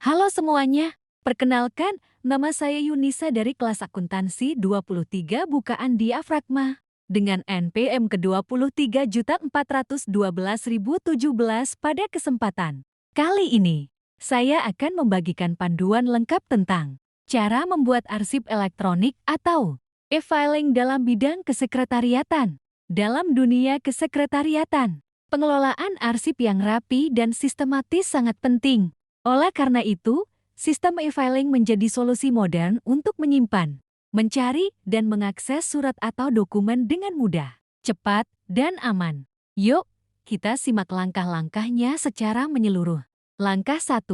Halo semuanya, perkenalkan, nama saya Yunisa dari kelas akuntansi 23 bukaan Diafragma. Dengan NPM ke-23.412.017 pada kesempatan kali ini, saya akan membagikan panduan lengkap tentang cara membuat arsip elektronik atau e-filing dalam bidang kesekretariatan. Dalam dunia kesekretariatan, pengelolaan arsip yang rapi dan sistematis sangat penting. Oleh karena itu, sistem e-filing menjadi solusi modern untuk menyimpan, mencari, dan mengakses surat atau dokumen dengan mudah, cepat, dan aman. Yuk, kita simak langkah-langkahnya secara menyeluruh. Langkah 1.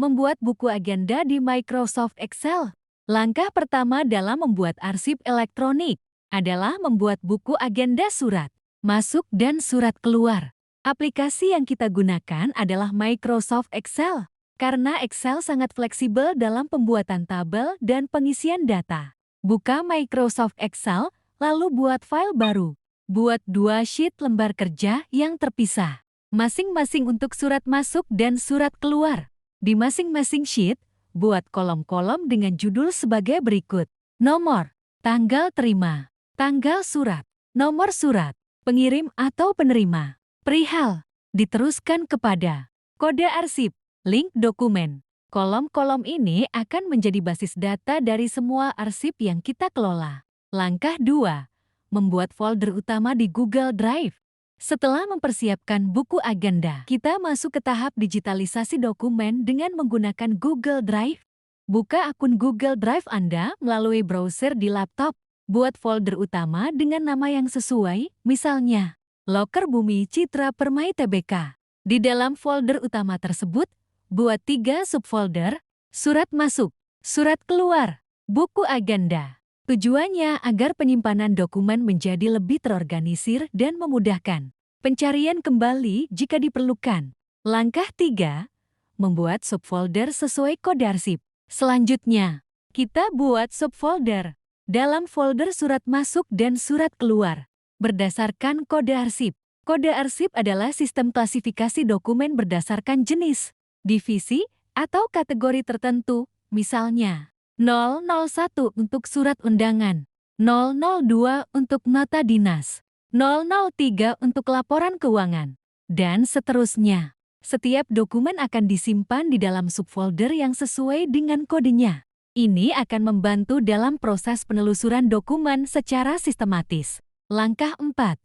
Membuat buku agenda di Microsoft Excel. Langkah pertama dalam membuat arsip elektronik adalah membuat buku agenda surat masuk dan surat keluar. Aplikasi yang kita gunakan adalah Microsoft Excel, karena Excel sangat fleksibel dalam pembuatan tabel dan pengisian data. Buka Microsoft Excel, lalu buat file baru. Buat 2 sheet lembar kerja yang terpisah, masing-masing untuk surat masuk dan surat keluar. Di masing-masing sheet, buat kolom-kolom dengan judul sebagai berikut. Nomor, tanggal terima, tanggal surat, nomor surat, pengirim atau penerima, perihal, diteruskan kepada, kode arsip, link dokumen. Kolom-kolom ini akan menjadi basis data dari semua arsip yang kita kelola. Langkah 2. Membuat folder utama di Google Drive. Setelah mempersiapkan buku agenda, kita masuk ke tahap digitalisasi dokumen dengan menggunakan Google Drive. Buka akun Google Drive Anda melalui browser di laptop. Buat folder utama dengan nama yang sesuai, misalnya Loker Bumi Citra Permai Tbk. Di dalam folder utama tersebut, buat 3 subfolder: surat masuk, surat keluar, buku agenda. Tujuannya agar penyimpanan dokumen menjadi lebih terorganisir dan memudahkan pencarian kembali jika diperlukan. Langkah 3. Membuat subfolder sesuai kode arsip. Selanjutnya, kita buat subfolder dalam folder surat masuk dan surat keluar berdasarkan kode arsip. Kode arsip adalah sistem klasifikasi dokumen berdasarkan jenis, divisi, atau kategori tertentu, misalnya 001 untuk surat undangan, 002 untuk nota dinas, 003 untuk laporan keuangan, dan seterusnya. Setiap dokumen akan disimpan di dalam subfolder yang sesuai dengan kodenya. Ini akan membantu dalam proses penelusuran dokumen secara sistematis. Langkah 4.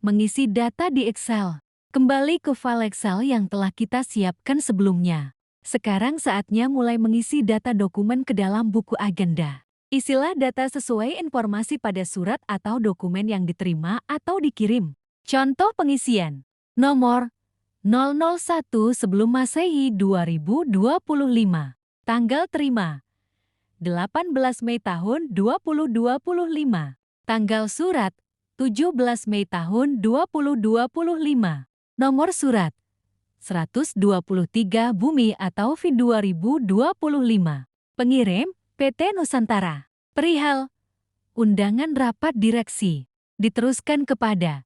Mengisi data di Excel. Kembali ke file Excel yang telah kita siapkan sebelumnya. Sekarang saatnya mulai mengisi data dokumen ke dalam buku agenda. Isilah data sesuai informasi pada surat atau dokumen yang diterima atau dikirim. Contoh pengisian. Nomor 001 sebelum Masehi 2025. Tanggal terima 18 Mei tahun 2025. Tanggal surat 17 Mei tahun 2025. Nomor surat 123 Bumi atau V 2025. Pengirim PT Nusantara. Perihal undangan rapat direksi diteruskan kepada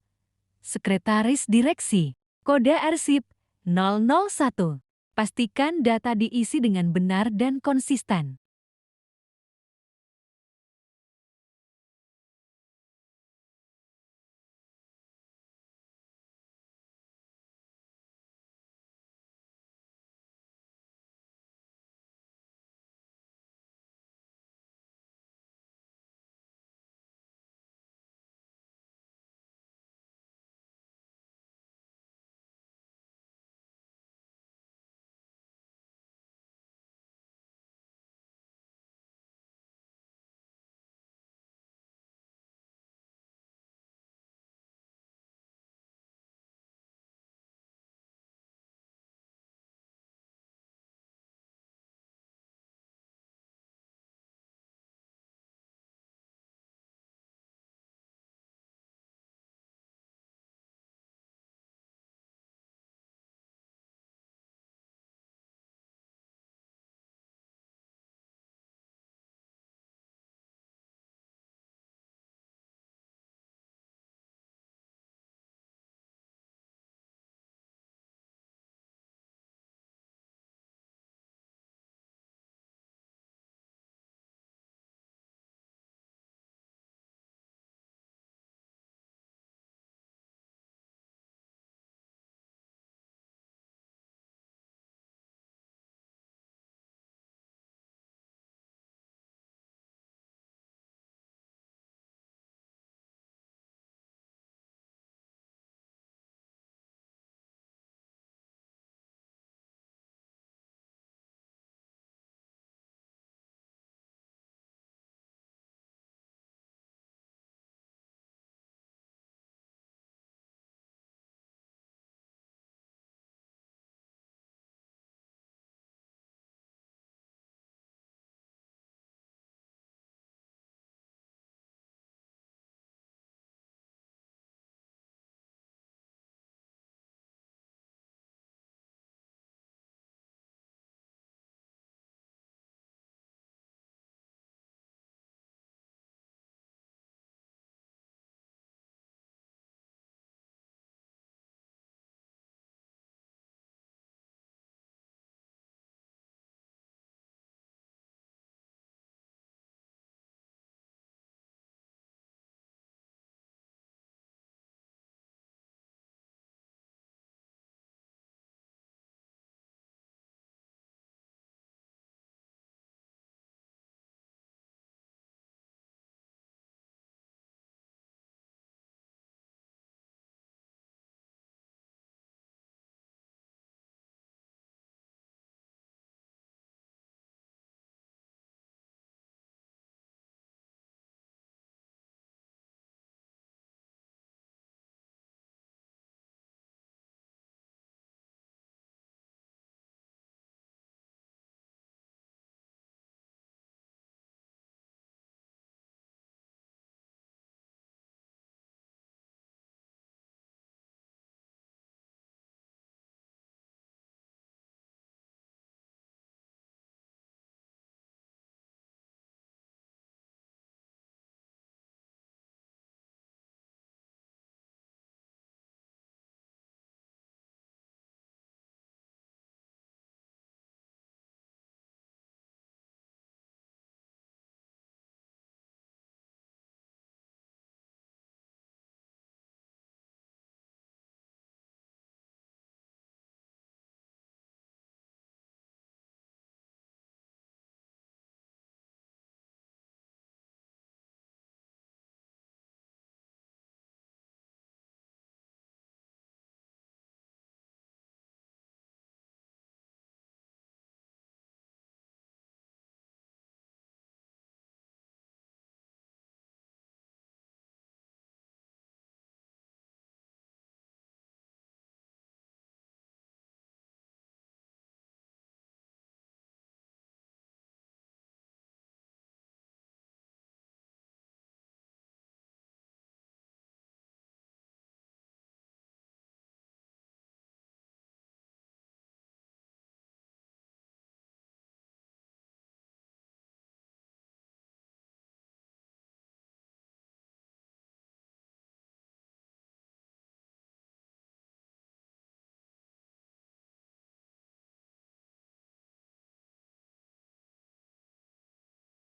Sekretaris Direksi. Kode arsip 001. Pastikan data diisi dengan benar dan konsisten.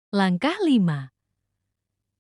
Langkah 5.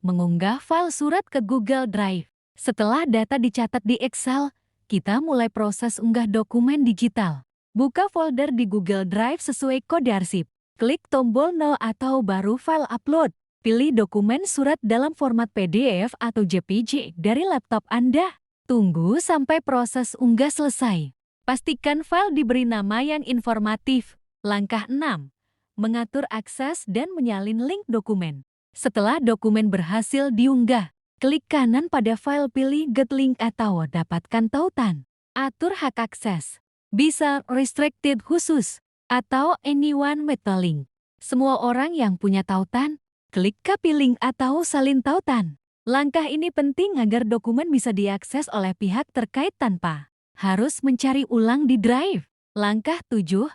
Mengunggah file surat ke Google Drive. Setelah data dicatat di Excel, kita mulai proses unggah dokumen digital. Buka folder di Google Drive sesuai kode arsip. Klik tombol 0 atau baru file upload. Pilih dokumen surat dalam format PDF atau JPG dari laptop Anda. Tunggu sampai proses unggah selesai. Pastikan file diberi nama yang informatif. Langkah 6. Mengatur akses dan menyalin link dokumen. Setelah dokumen berhasil diunggah, klik kanan pada file, pilih Get Link atau Dapatkan Tautan. Atur hak akses. Bisa restricted khusus atau anyone with the link. Semua orang yang punya tautan, klik copy link atau salin tautan. Langkah ini penting agar dokumen bisa diakses oleh pihak terkait tanpa harus mencari ulang di Drive. Langkah 7.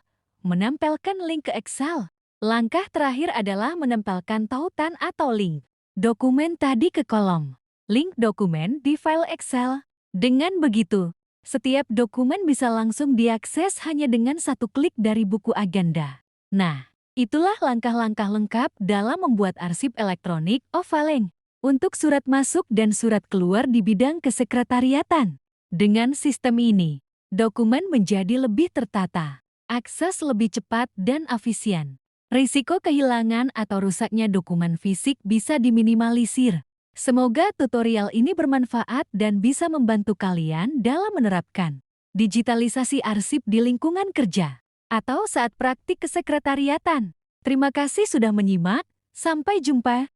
Menempelkan link ke Excel. Langkah terakhir adalah menempelkan tautan atau link dokumen tadi ke kolom link dokumen di file Excel. Dengan begitu, setiap dokumen bisa langsung diakses hanya dengan satu klik dari buku agenda. Nah, itulah langkah-langkah lengkap dalam membuat arsip elektronik e-filing untuk surat masuk dan surat keluar di bidang kesekretariatan. Dengan sistem ini, dokumen menjadi lebih tertata, akses lebih cepat dan efisien. Risiko kehilangan atau rusaknya dokumen fisik bisa diminimalisir. Semoga tutorial ini bermanfaat dan bisa membantu kalian dalam menerapkan digitalisasi arsip di lingkungan kerja atau saat praktik kesekretariatan. Terima kasih sudah menyimak. Sampai jumpa.